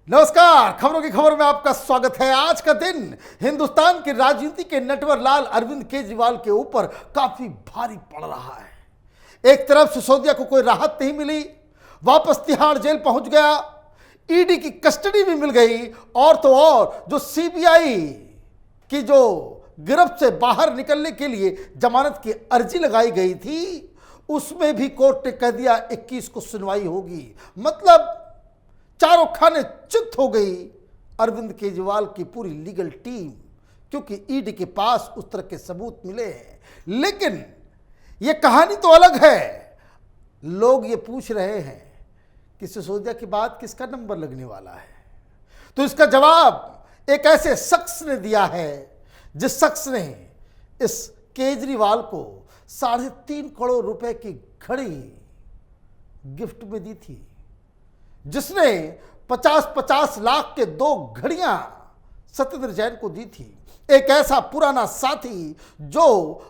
नमस्कार, खबरों की खबर में आपका स्वागत है। आज का दिन हिंदुस्तान की राजनीति के नटवर लाल अरविंद केजरीवाल के ऊपर काफी भारी पड़ रहा है। एक तरफ सिसोदिया को कोई राहत नहीं मिली, वापस तिहाड़ जेल पहुंच गया, ईडी की कस्टडी भी मिल गई, और तो और जो सीबीआई की जो गिरफ्त से बाहर निकलने के लिए जमानत की अर्जी लगाई गई थी, उसमें भी कोर्ट ने कह दिया 21 को सुनवाई होगी। मतलब चारों खाने चित हो गई अरविंद केजरीवाल की पूरी लीगल टीम, क्योंकि ईडी के पास उस तरह के सबूत मिले हैं। लेकिन यह कहानी तो अलग है। लोग ये पूछ रहे हैं कि सिसोदिया के बाद किसका नंबर लगने वाला है, तो इसका जवाब एक ऐसे शख्स ने दिया है जिस शख्स ने इस केजरीवाल को 3.5 करोड़ रुपए की घड़ी गिफ्ट में दी थी, जिसने 50-50 लाख के 2 घड़ियां सत्येंद्र जैन को दी थी। एक ऐसा पुराना साथी जो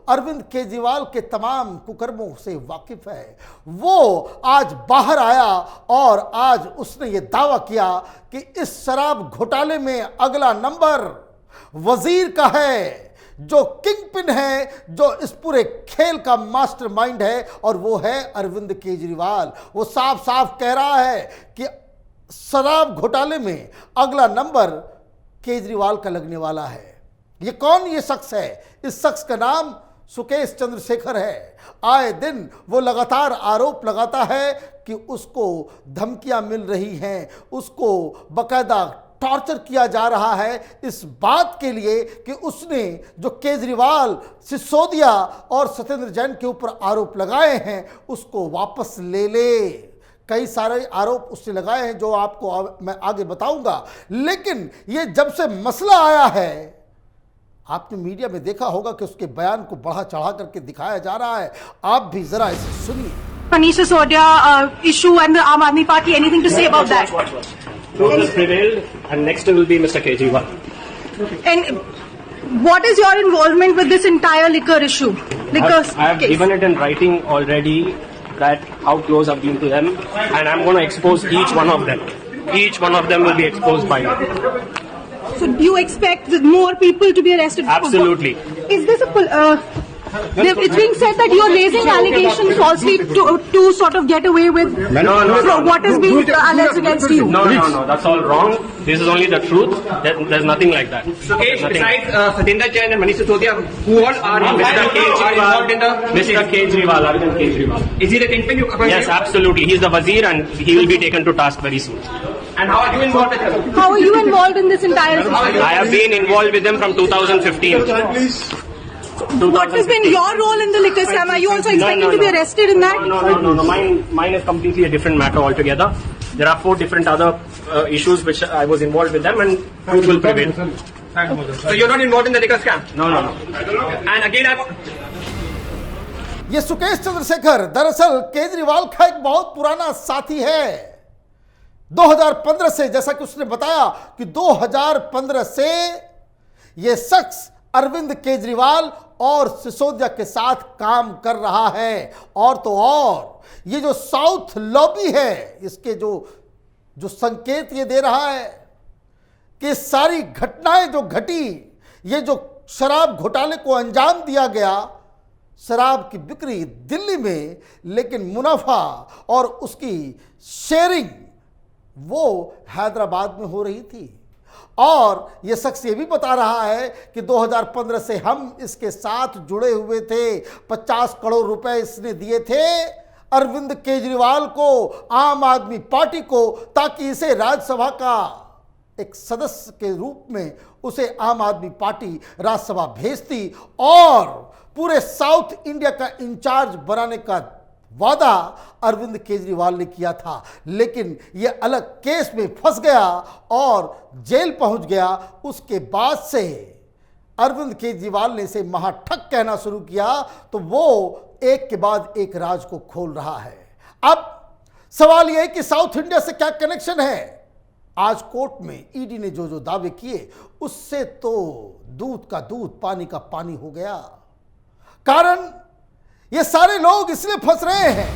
अरविंद केजरीवाल के तमाम कुकर्मों से वाकिफ है, वो आज बाहर आया और आज उसने ये दावा किया कि इस शराब घोटाले में अगला नंबर वजीर का है, जो किंग पिन है, जो इस पूरे खेल का मास्टरमाइंड है, और वो है अरविंद केजरीवाल। वो साफ साफ कह रहा है कि शराब घोटाले में अगला नंबर केजरीवाल का लगने वाला है। ये कौन ये शख्स है? इस शख्स का नाम सुकेश चंद्रशेखर है। आए दिन वो लगातार आरोप लगाता है कि उसको धमकियां मिल रही हैं, उसको बकायदा टॉर्चर किया जा रहा है इस बात के लिए कि उसने जो केजरीवाल, सिसोदिया और सत्येंद्र जैन के ऊपर आरोप लगाए हैं उसको वापस ले ले। कई सारे आरोप उसने लगाए हैं जो आपको मैं आगे बताऊंगा। लेकिन ये जब से मसला आया है, आपने मीडिया में देखा होगा कि उसके बयान को बढ़ा चढ़ा करके दिखाया जा रहा है। आप भी जरा इसे सुनिए। Manish Sisodia issue and the Aam Aadmi Party, anything to say about that? Truth has prevailed, and next will be Mr. Kejriwal. And what is your involvement with this entire liquor issue? I have given it in writing already that how close I've been to them, and I'm going to expose each one of them. Each one of them will be exposed by me. So do you expect more people to be arrested? Absolutely. Is this it's being said that you're raising allegations falsely to sort of get away with what is being alleged against you? No, that's all wrong. This is only the truth. There's nothing like that. Besides Satinder Jain and Manish Sisodia, who all are involved in the... Mr. Kejriwal, Arvind Kejriwal. Is he the kingpin? Yes, absolutely. He's the wazir and he will be taken to task very soon. And how are you involved with him? How are you involved in this entire situation? I have been involved with them from 2015. What has been your role in the liquor scam? Are you also expecting to be arrested in that? No. Mine is completely a different matter altogether. There are 4 different other issues which I was involved with them, and truth will prevail. So you're not involved in the liquor scam? No. And again, ये सुकेश चंद्रशेखर दरअसल केजरीवाल का एक बहुत पुराना साथी है। 2015 से, जैसा कि उसने बताया कि 2015 से ये शख्स अरविंद केजरीवाल और सिसोदिया के साथ काम कर रहा है। और तो और ये जो साउथ लॉबी है, इसके जो संकेत ये दे रहा है कि सारी घटनाएं जो घटी, ये जो शराब घोटाले को अंजाम दिया गया, शराब की बिक्री दिल्ली में, लेकिन मुनाफा और उसकी शेयरिंग वो हैदराबाद में हो रही थी। और यह शख्स ये भी बता रहा है कि 2015 से हम इसके साथ जुड़े हुए थे। 50 करोड़ रुपए इसने दिए थे अरविंद केजरीवाल को, आम आदमी पार्टी को, ताकि इसे राज्यसभा का एक सदस्य के रूप में उसे आम आदमी पार्टी राज्यसभा भेजती और पूरे साउथ इंडिया का इंचार्ज बनाने का वादा अरविंद केजरीवाल ने किया था। लेकिन यह अलग केस में फंस गया और जेल पहुंच गया। उसके बाद से अरविंद केजरीवाल ने इसे महाठग कहना शुरू किया, तो वो एक के बाद एक राज को खोल रहा है। अब सवाल यह है कि साउथ इंडिया से क्या कनेक्शन है। आज कोर्ट में ईडी ने जो दावे किए, उससे तो दूध का दूध, पानी का पानी हो गया। कारण ये सारे लोग इसलिए फंस रहे हैं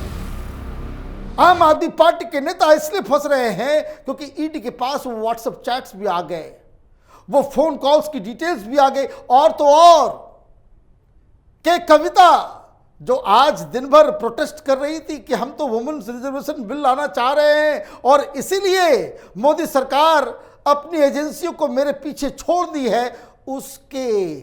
आम आदमी पार्टी के नेता इसलिए फंस रहे हैं क्योंकि ईडी के पास वो व्हाट्सएप चैट्स भी आ गए, वो फोन कॉल्स की डिटेल्स भी आ गई, और तो और के कविता जो आज दिन भर प्रोटेस्ट कर रही थी कि हम तो वुमेन्स रिजर्वेशन बिल लाना चाह रहे हैं और इसीलिए मोदी सरकार अपनी एजेंसियों को मेरे पीछे छोड़ दी है, उसके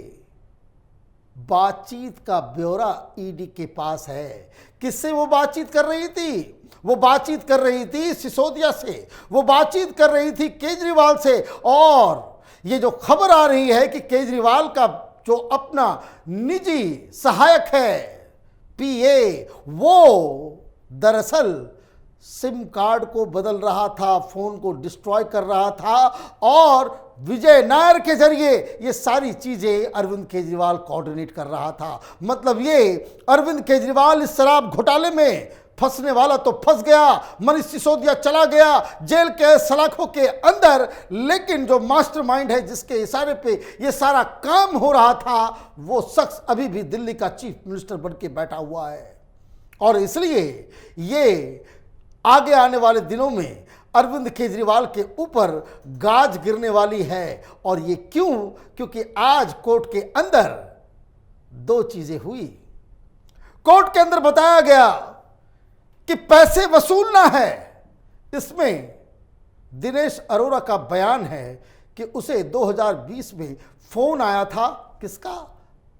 बातचीत का ब्यौरा ईडी के पास है। किससे वो बातचीत कर रही थी? वो बातचीत कर रही थी सिसोदिया से, वो बातचीत कर रही थी केजरीवाल से। और ये जो खबर आ रही है कि केजरीवाल का जो अपना निजी सहायक है पीए, वो दरअसल सिम कार्ड को बदल रहा था, फोन को डिस्ट्रॉय कर रहा था और विजय नायर के जरिए ये सारी चीजें अरविंद केजरीवाल कोऑर्डिनेट कर रहा था। मतलब ये अरविंद केजरीवाल इस शराब घोटाले में फंसने वाला तो फंस गया, मनीष सिसोदिया चला गया जेल के सलाखों के अंदर, लेकिन जो मास्टरमाइंड है जिसके इशारे पे ये सारा काम हो रहा था, वो शख्स अभी भी दिल्ली का चीफ मिनिस्टर बन के बैठा हुआ है। और इसलिए ये आगे आने वाले दिनों में अरविंद केजरीवाल के ऊपर गाज गिरने वाली है। और ये क्यों? क्योंकि आज कोर्ट के अंदर दो चीजें हुई। कोर्ट के अंदर बताया गया कि पैसे वसूलना है। इसमें दिनेश अरोड़ा का बयान है कि उसे 2020 में फोन आया था, किसका?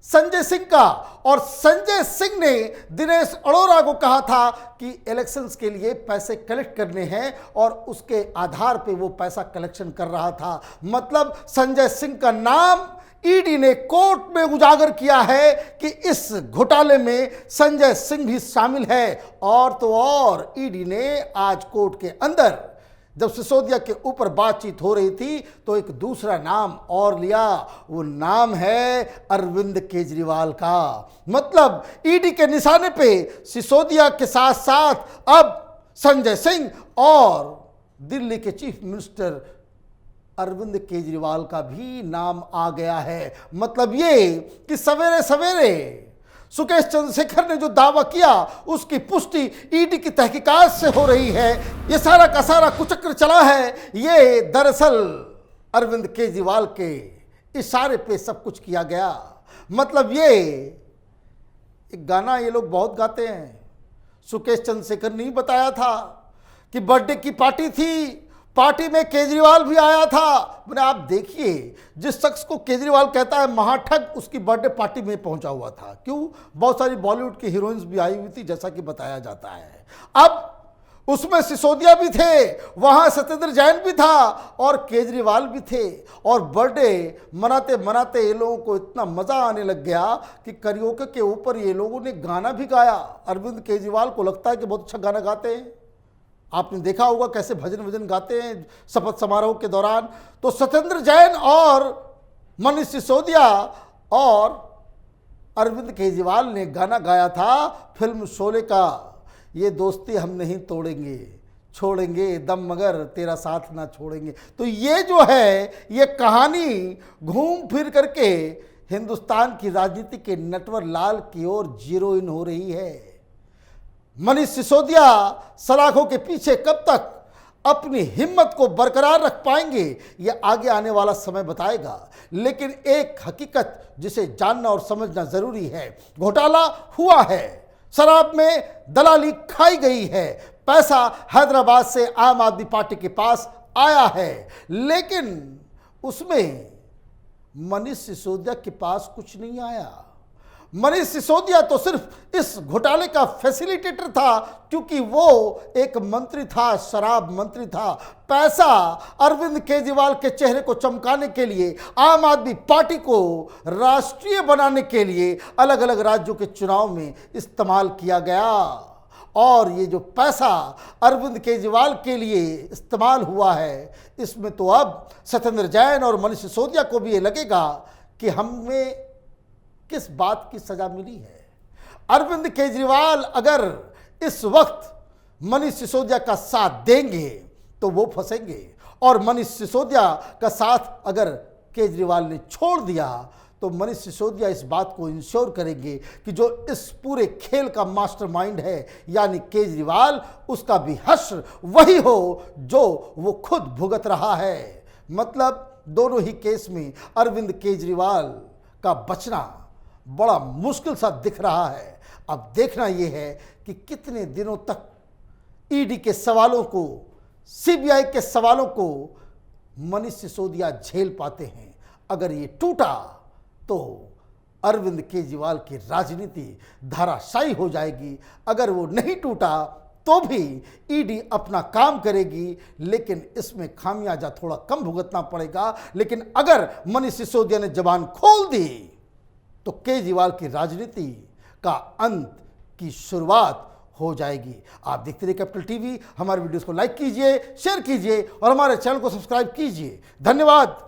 संजय सिंह का। और संजय सिंह ने दिनेश अरोड़ा को कहा था कि इलेक्शंस के लिए पैसे कलेक्ट करने हैं और उसके आधार पे वो पैसा कलेक्शन कर रहा था। मतलब संजय सिंह का नाम ईडी ने कोर्ट में उजागर किया है कि इस घोटाले में संजय सिंह भी शामिल है। और तो और ईडी ने आज कोर्ट के अंदर जब सिसोदिया के ऊपर बातचीत हो रही थी तो एक दूसरा नाम और लिया, वो नाम है अरविंद केजरीवाल का। मतलब ईडी के निशाने पे सिसोदिया के साथ साथ अब संजय सिंह और दिल्ली के चीफ मिनिस्टर अरविंद केजरीवाल का भी नाम आ गया है। मतलब ये कि सवेरे सवेरे सुकेश चंद्रशेखर ने जो दावा किया उसकी पुष्टि ईडी की तहकीकात से हो रही है। ये सारा का सारा कुचक्र चला है, ये दरअसल अरविंद केजरीवाल के इशारे पे सब कुछ किया गया। मतलब ये एक गाना ये लोग बहुत गाते हैं, सुकेश चंद्रशेखर ने बताया था कि बर्थडे की पार्टी थी, पार्टी में केजरीवाल भी आया था। मैंने आप देखिए, जिस शख्स को केजरीवाल कहता है महाठग, उसकी बर्थडे पार्टी में पहुंचा हुआ था। क्यों? बहुत सारी बॉलीवुड की हीरोइंस भी आई हुई थी जैसा कि बताया जाता है। अब उसमें सिसोदिया भी थे, वहां सत्येंद्र जैन भी था और केजरीवाल भी थे। और बर्थडे मनाते मनाते ये लोगों को इतना मजा आने लग गया कि करियोके के ऊपर ये लोगों ने गाना भी गाया। अरविंद केजरीवाल को लगता है कि बहुत अच्छा गाना गाते हैं, आपने देखा होगा कैसे भजन वजन गाते हैं शपथ समारोह के दौरान। तो सत्येंद्र जैन और मनीष सिसोदिया और अरविंद केजरीवाल ने गाना गाया था फिल्म शोले का, ये दोस्ती हम नहीं तोड़ेंगे, छोड़ेंगे दम मगर तेरा साथ ना छोड़ेंगे। तो ये जो है ये कहानी घूम फिर करके हिंदुस्तान की राजनीति के नटवर लाल की ओर जीरो इन हो रही है। मनीष सिसोदिया सलाखों के पीछे कब तक अपनी हिम्मत को बरकरार रख पाएंगे यह आगे आने वाला समय बताएगा। लेकिन एक हकीकत जिसे जानना और समझना जरूरी है, घोटाला हुआ है, शराब में दलाली खाई गई है, पैसा हैदराबाद से आम आदमी पार्टी के पास आया है, लेकिन उसमें मनीष सिसोदिया के पास कुछ नहीं आया। मनीष सिसोदिया तो सिर्फ इस घोटाले का फैसिलिटेटर था, क्योंकि वो एक मंत्री था, शराब मंत्री था। पैसा अरविंद केजरीवाल के चेहरे को चमकाने के लिए, आम आदमी पार्टी को राष्ट्रीय बनाने के लिए अलग अलग राज्यों के चुनाव में इस्तेमाल किया गया। और ये जो पैसा अरविंद केजरीवाल के लिए इस्तेमाल हुआ है, इसमें तो अब सत्येंद्र जैन और मनीष सिसोदिया को भी ये लगेगा कि हमें किस बात की सजा मिली है। अरविंद केजरीवाल अगर इस वक्त मनीष सिसोदिया का साथ देंगे तो वो फंसेंगे, और मनीष सिसोदिया का साथ अगर केजरीवाल ने छोड़ दिया तो मनीष सिसोदिया इस बात को इंश्योर करेंगे कि जो इस पूरे खेल का मास्टरमाइंड है यानी केजरीवाल, उसका भी हश्र वही हो जो वो खुद भुगत रहा है। मतलब दोनों ही केस में अरविंद केजरीवाल का बचना बड़ा मुश्किल सा दिख रहा है। अब देखना यह है कि कितने दिनों तक ईडी के सवालों को, सीबीआई के सवालों को मनीष सिसोदिया झेल पाते हैं। अगर ये टूटा तो अरविंद केजरीवाल की राजनीति धाराशायी हो जाएगी। अगर वो नहीं टूटा तो भी ईडी अपना काम करेगी, लेकिन इसमें खामियाजा थोड़ा कम भुगतना पड़ेगा। लेकिन अगर मनीष सिसोदिया ने जबान खोल दी तो केजरीवाल की राजनीति का अंत की शुरुआत हो जाएगी। आप देखते रहिए कैपिटल टीवी। हमारे वीडियोस को लाइक कीजिए, शेयर कीजिए और हमारे चैनल को सब्सक्राइब कीजिए। धन्यवाद।